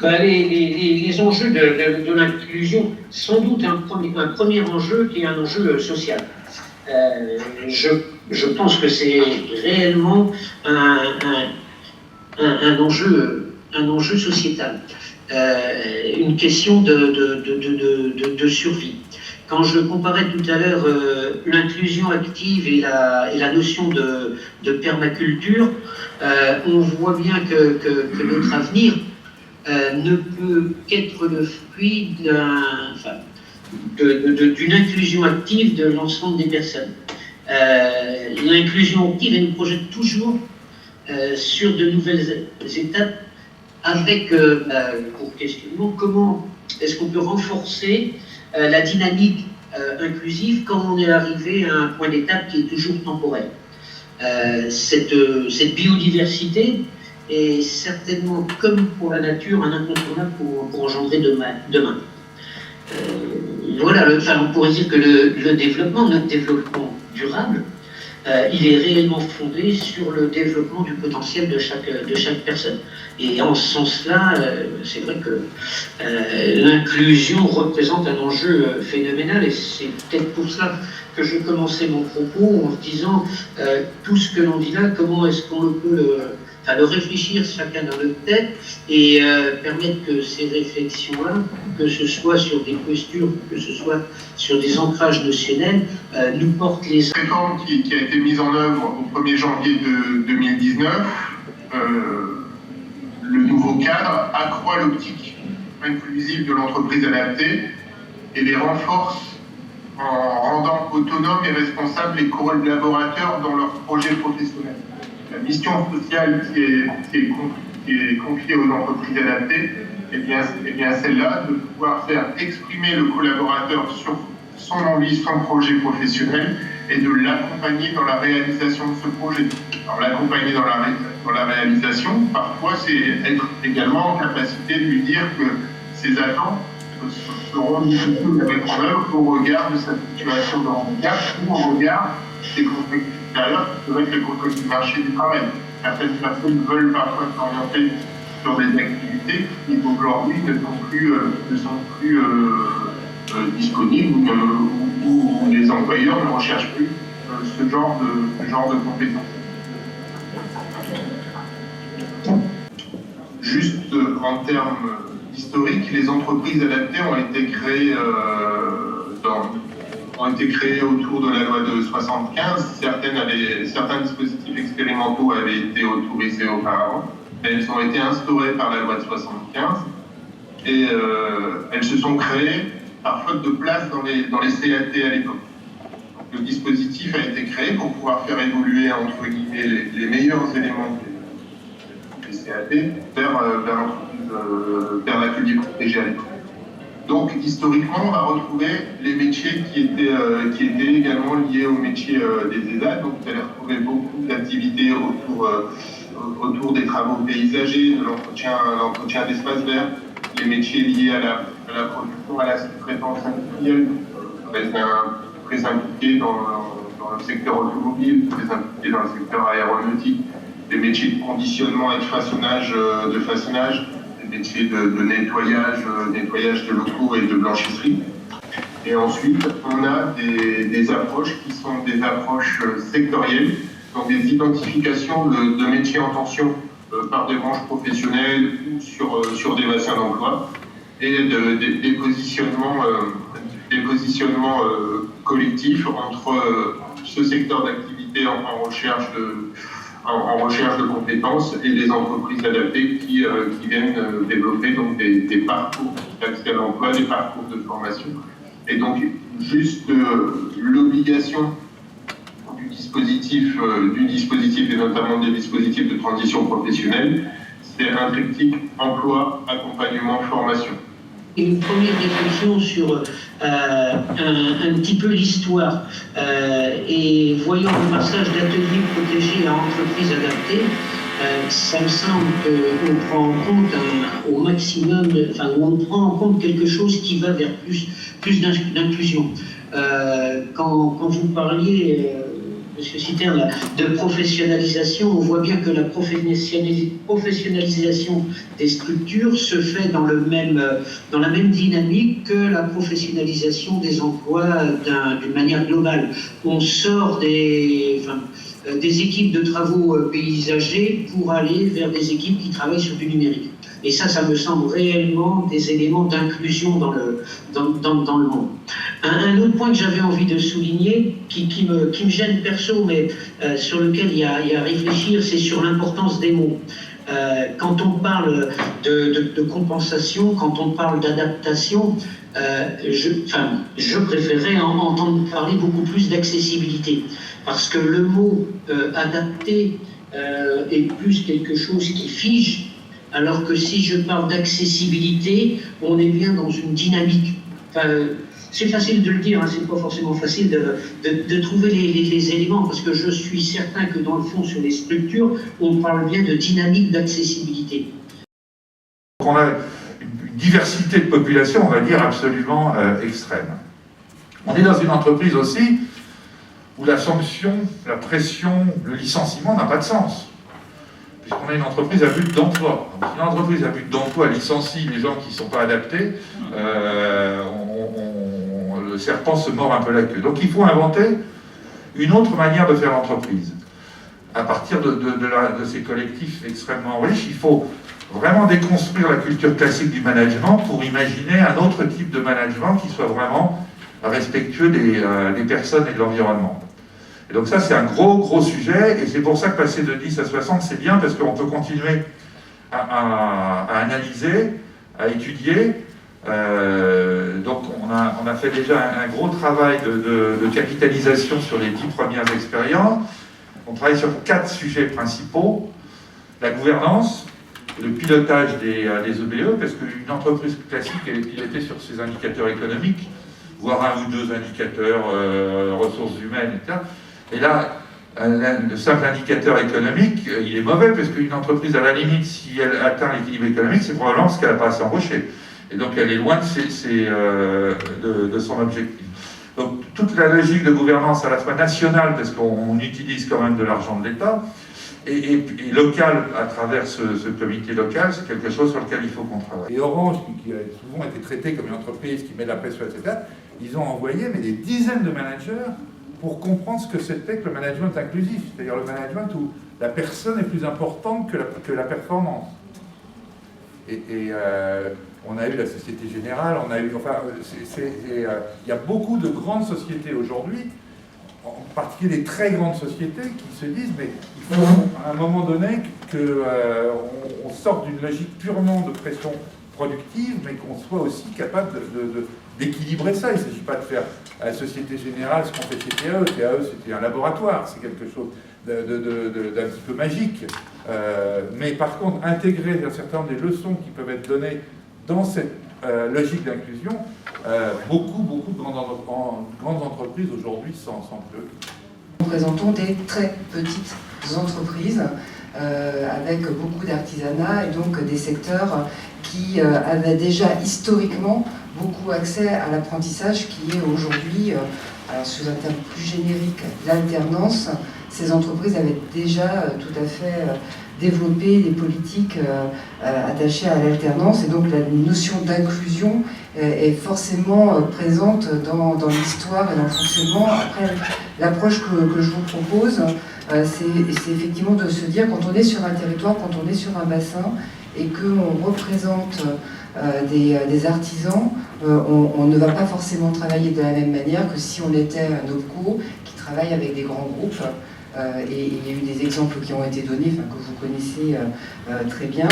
Les enjeux de l'inclusion, sans doute un premier enjeu qui est un enjeu social. Je pense que c'est réellement un enjeu sociétal, une question de survie. Quand je comparais tout à l'heure l'inclusion active et la notion de permaculture, on voit bien que notre avenir ne peut qu'être le fruit d'une inclusion active de l'ensemble des personnes. L'inclusion active, elle nous projette toujours sur de nouvelles étapes avec pour questionnement comment est-ce qu'on peut renforcer la dynamique inclusive quand on est arrivé à un point d'étape qui est toujours temporel. Cette biodiversité est certainement, comme pour la nature, un incontournable pour engendrer demain. Voilà, on pourrait dire que notre développement durable, il est réellement fondé sur le développement du potentiel de chaque personne. Et en ce sens-là, c'est vrai que l'inclusion représente un enjeu phénoménal, et c'est peut-être pour cela que je commençais mon propos en disant tout ce que l'on dit là, comment est-ce qu'on peut le réfléchir chacun dans notre tête et permettre que ces réflexions-là, que ce soit sur des postures, que ce soit sur des ancrages notionnels, nous portent les... Cette réforme qui a été mise en œuvre au 1er janvier 2019, le nouveau cadre accroît l'optique inclusive de l'entreprise adaptée et les renforce en rendant autonomes et responsables les collaborateurs dans leur projet professionnel. La mission sociale qui est confiée aux entreprises adaptées est bien celle-là, de pouvoir faire exprimer le collaborateur sur son envie, son projet professionnel et de l'accompagner dans la réalisation de ce projet. Alors l'accompagner dans la réalisation, parfois c'est être également en capacité de lui dire que ses attentes seront difficiles à mettre en œuvre au regard de sa situation de handicap ou au regard des contextes extérieurs qui seraient les contextes du marché du travail. Certaines personnes veulent parfois s'orienter sur des activités qui aujourd'hui ne sont plus disponibles ou les employeurs ne recherchent plus ce genre de compétences. Juste en termes historiques, les entreprises adaptées ont été créées autour de la loi de 75. Certains dispositifs expérimentaux avaient été autorisés auparavant. Elles ont été instaurées par la loi de 75 et elles se sont créées par faute de place dans les CAT à l'époque. Le dispositif a été créé pour pouvoir faire évoluer, entre guillemets, les meilleurs éléments des CAT vers l'atelier protégé à l'époque. Donc, historiquement, on va retrouver les métiers qui étaient également liés aux métiers des ESAT. Donc, vous allez retrouver beaucoup d'activités autour des travaux paysagers, de l'entretien d'espaces verts, les métiers liés à la production, à la sous-traitance industrielle, très impliqués dans le secteur automobile, très impliqués dans le secteur aéronautique, des métiers de conditionnement et de façonnage, des métiers de nettoyage de locaux et de blanchisserie. Et ensuite, on a des approches qui sont des approches sectorielles, donc des identifications de métiers en tension par des branches professionnelles ou sur des bassins d'emploi, et des positionnements collectifs entre ce secteur d'activité en recherche de compétences et les entreprises adaptées qui viennent développer donc des parcours d'accès à l'emploi, des parcours de formation. Et donc, juste l'obligation du dispositif et notamment des dispositifs de transition professionnelle, c'est un triptyque emploi, accompagnement, formation. Une première réflexion sur un petit peu l'histoire et voyant le passage d'atelier protégé à entreprise adaptée, ça me semble qu'on prend en compte au maximum, on prend en compte quelque chose qui va vers plus d'inclusion. Quand vous parliez Monsieur Citer, de professionnalisation, on voit bien que la professionnalisation des structures se fait dans la même dynamique que la professionnalisation des emplois d'une manière globale. On sort des équipes de travaux paysagers pour aller vers des équipes qui travaillent sur du numérique. Et ça me semble réellement des éléments d'inclusion dans le monde. Un autre point que j'avais envie de souligner, qui me gêne perso, mais sur lequel il y a à réfléchir, c'est sur l'importance des mots. Quand on parle de compensation, quand on parle d'adaptation, je préférerais entendre parler beaucoup plus d'accessibilité. Parce que le mot adapté est plus quelque chose qui fige, alors que si je parle d'accessibilité, on est bien dans une dynamique. C'est facile de le dire, hein, c'est pas forcément facile de trouver les éléments, parce que je suis certain que dans le fond, sur les structures, on parle bien de dynamique d'accessibilité. On a une diversité de population, on va dire, absolument extrême. On est dans une entreprise aussi où la sanction, la pression, le licenciement n'a pas de sens. Puisqu'on a une entreprise à but d'emploi. Donc, si une entreprise à but d'emploi licencie les gens qui ne sont pas adaptés, le serpent se mord un peu la queue. Donc il faut inventer une autre manière de faire l'entreprise. À partir de ces collectifs extrêmement riches, il faut vraiment déconstruire la culture classique du management pour imaginer un autre type de management qui soit vraiment respectueux des personnes et de l'environnement. Et donc ça, c'est un gros sujet, et c'est pour ça que passer de 10 à 60, c'est bien, parce qu'on peut continuer à analyser, à étudier. Donc on a fait déjà un gros travail de capitalisation sur les 10 premières expériences. On travaille sur 4 sujets principaux: la gouvernance, le pilotage des EBE, parce qu'une entreprise classique, elle est pilotée sur ses indicateurs économiques, voire 1 ou 2 indicateurs ressources humaines, etc. Et là, le simple indicateur économique, il est mauvais, parce qu'une entreprise, à la limite, si elle atteint l'équilibre économique, c'est probablement parce qu'elle n'a pas assez embauché. Et donc elle est loin de son objectif. Donc toute la logique de gouvernance à la fois nationale, parce qu'on utilise quand même de l'argent de l'État, et local à travers ce comité local, c'est quelque chose sur lequel il faut qu'on travaille. Et Orange, qui a souvent été traité comme une entreprise qui met de la pression, etc., ils ont envoyé des dizaines de managers pour comprendre ce que c'était que le management inclusif, c'est-à-dire le management où la personne est plus importante que la performance. On a eu la Société Générale, on a eu, il y a beaucoup de grandes sociétés aujourd'hui, en particulier des très grandes sociétés, qui se disent mais il faut à un moment donné qu'on sorte d'une logique purement de pression productive, mais qu'on soit aussi capable d'équilibrer ça. Il ne s'agit pas de faire à la Société Générale ce qu'on fait chez TAE. TAE, c'était un laboratoire, c'est quelque chose d'un petit peu magique. Mais par contre, intégrer un certain nombre des leçons qui peuvent être données dans cette logique d'inclusion, beaucoup de grandes entreprises aujourd'hui s'en préoccupent. Nous présentons des très petites entreprises avec beaucoup d'artisanat et donc des secteurs qui avaient déjà historiquement beaucoup accès à l'apprentissage qui est aujourd'hui, alors sous un terme plus générique, l'alternance. Ces entreprises avaient déjà tout à fait développé des politiques attachées à l'alternance et donc la notion d'inclusion est forcément présente dans l'histoire et dans le fonctionnement. Après, l'approche que je vous propose, c'est effectivement de se dire, quand on est sur un territoire, quand on est sur un bassin et qu'on représente des artisans, on ne va pas forcément travailler de la même manière que si on était un OPCO qui travaille avec des grands groupes. Et il y a eu des exemples qui ont été donnés, que vous connaissez très bien,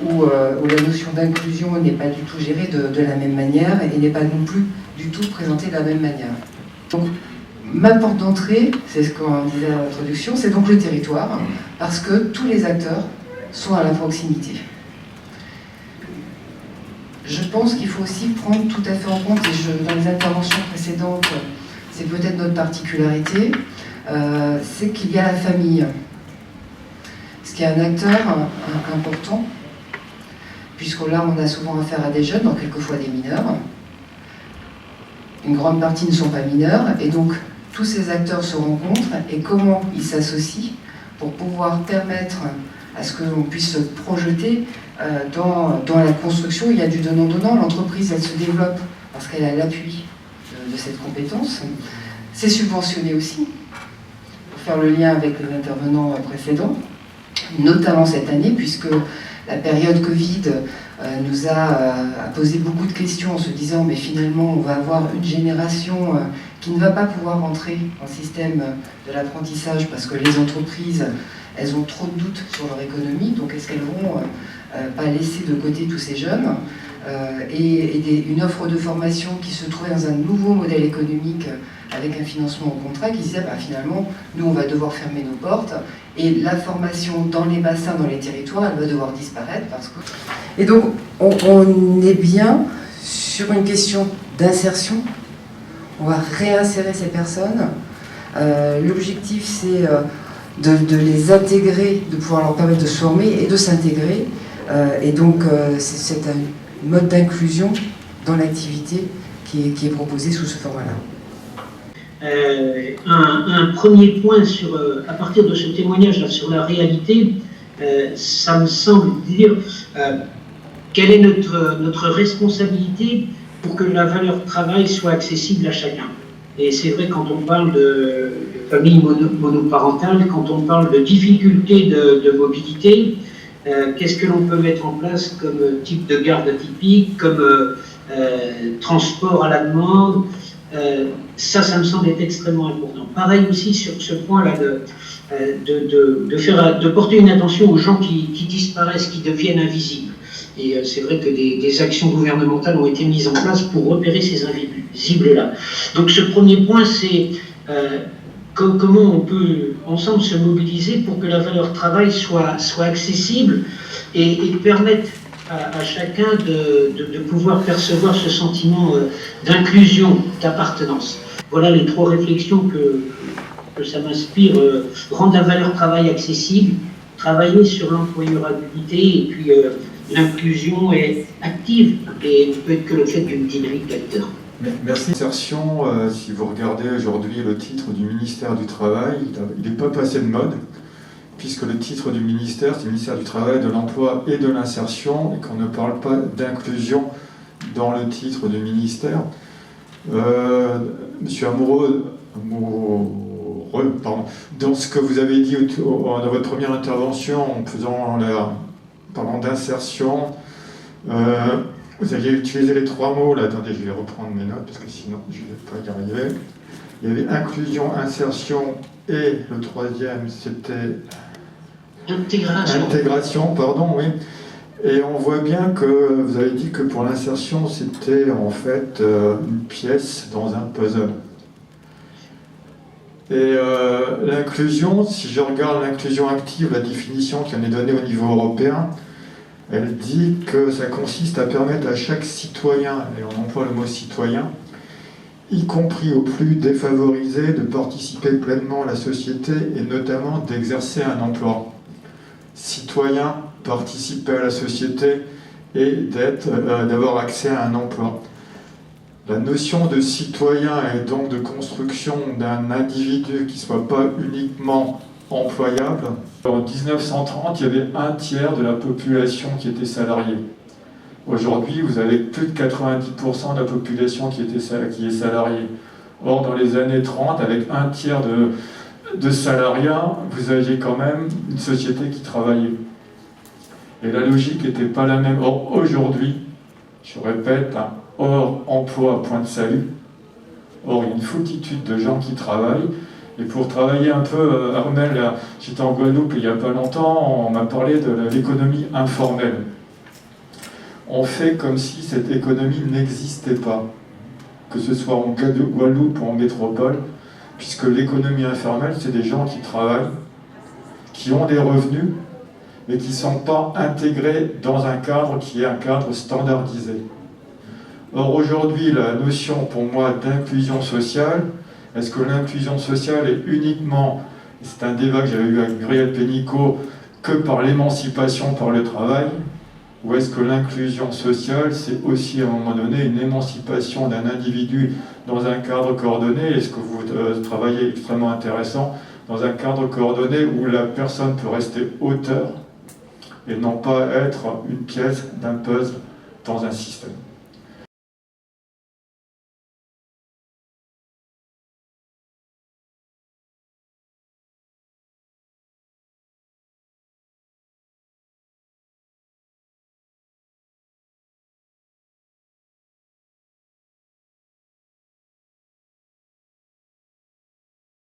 où la notion d'inclusion n'est pas du tout gérée de la même manière et n'est pas non plus du tout présentée de la même manière. Donc, ma porte d'entrée, c'est ce qu'on disait à l'introduction, c'est donc le territoire, parce que tous les acteurs sont à la proximité. Je pense qu'il faut aussi prendre tout à fait en compte, et dans les interventions précédentes, c'est peut-être notre particularité, c'est qu'il y a la famille, ce qui est un acteur important, puisque là on a souvent affaire à des jeunes, donc quelquefois des mineurs. Une grande partie ne sont pas mineurs, et donc tous ces acteurs se rencontrent et comment ils s'associent pour pouvoir permettre à ce que l'on puisse se projeter dans la construction. Il y a du donnant-donnant, l'entreprise elle se développe parce qu'elle a l'appui de cette compétence. C'est subventionné aussi, pour faire le lien avec les intervenants précédents, notamment cette année, puisque la période Covid nous a posé beaucoup de questions en se disant mais finalement on va avoir une génération qui ne va pas pouvoir rentrer dans le système de l'apprentissage parce que les entreprises elles ont trop de doutes sur leur économie, donc est-ce qu'elles vont pas laisser de côté tous ces jeunes une offre de formation qui se trouvait dans un nouveau modèle économique avec un financement au contrat qui disait finalement nous on va devoir fermer nos portes et la formation dans les bassins, dans les territoires, elle va devoir disparaître parce que... Et donc on est bien sur une question d'insertion, on va réinsérer ces personnes. L'objectif c'est de les intégrer, de pouvoir leur permettre de se former et de s'intégrer. Et donc c'est un mode d'inclusion dans l'activité qui est proposé sous ce format-là. Un premier point à partir de ce témoignage là, sur la réalité, ça me semble dire quelle est notre responsabilité pour que la valeur travail soit accessible à chacun. Et c'est vrai quand on parle de famille monoparentale, quand on parle de difficultés de mobilité, qu'est-ce que l'on peut mettre en place comme type de garde atypique, comme transport à la demande. Ça me semble être extrêmement important. Pareil aussi sur ce point-là, de porter une attention aux gens qui disparaissent, qui deviennent invisibles. Et c'est vrai que des actions gouvernementales ont été mises en place pour repérer ces invisibles-là. Donc ce premier point, c'est comment on peut ensemble se mobiliser pour que la valeur travail soit accessible et permette à chacun de pouvoir percevoir ce sentiment d'inclusion, d'appartenance. Voilà les trois réflexions que ça m'inspire. Rendre la valeur travail accessible, travailler sur l'employabilité et puis l'inclusion est active et ne peut être que le fait d'une dynamique d'acteurs. Merci. L'insertion, si vous regardez aujourd'hui le titre du ministère du Travail, il n'est pas passé de mode, puisque le titre du ministère, c'est le ministère du Travail, de l'Emploi et de l'Insertion, et qu'on ne parle pas d'inclusion dans le titre du ministère. Monsieur Amoureux, dans ce que vous avez dit dans votre première intervention, en parlant d'insertion, vous aviez utilisé les trois mots, là, attendez, je vais reprendre mes notes, parce que sinon je ne vais pas y arriver. Il y avait inclusion, insertion, et le troisième, c'était... Intégration, pardon, oui. Et on voit bien que vous avez dit que pour l'insertion, c'était en fait une pièce dans un puzzle. Et l'inclusion, si je regarde l'inclusion active, la définition qui en est donnée au niveau européen, elle dit que ça consiste à permettre à chaque citoyen, et on emploie le mot citoyen, y compris aux plus défavorisés, de participer pleinement à la société et notamment d'exercer un emploi. Citoyen, participer à la société et d'avoir accès à un emploi. La notion de citoyen est donc de construction d'un individu qui ne soit pas uniquement employable. En 1930, il y avait un tiers de la population qui était salariée. Aujourd'hui, vous avez plus de 90% de la population qui est salariée. Or, dans les années 30, avec un tiers de salariat, vous aviez quand même une société qui travaillait. Et la logique n'était pas la même. Or, aujourd'hui, je répète, hors emploi, point de salut. Or, il y a une foultitude de gens qui travaillent. Et pour travailler un peu, Armel, j'étais en Guadeloupe il n'y a pas longtemps, on m'a parlé de l'économie informelle. On fait comme si cette économie n'existait pas, que ce soit en Guadeloupe ou en métropole, puisque l'économie informelle, c'est des gens qui travaillent, qui ont des revenus, mais qui ne sont pas intégrés dans un cadre qui est un cadre standardisé. Or aujourd'hui, la notion pour moi d'inclusion sociale, est-ce que l'inclusion sociale est uniquement, c'est un débat que j'avais eu avec Muriel Pénicaud, que par l'émancipation par le travail? Ou est-ce que l'inclusion sociale, c'est aussi à un moment donné une émancipation d'un individu dans un cadre coordonné? Est-ce que vous travaillez extrêmement intéressant dans un cadre coordonné où la personne peut rester auteur et non pas être une pièce d'un puzzle dans un système?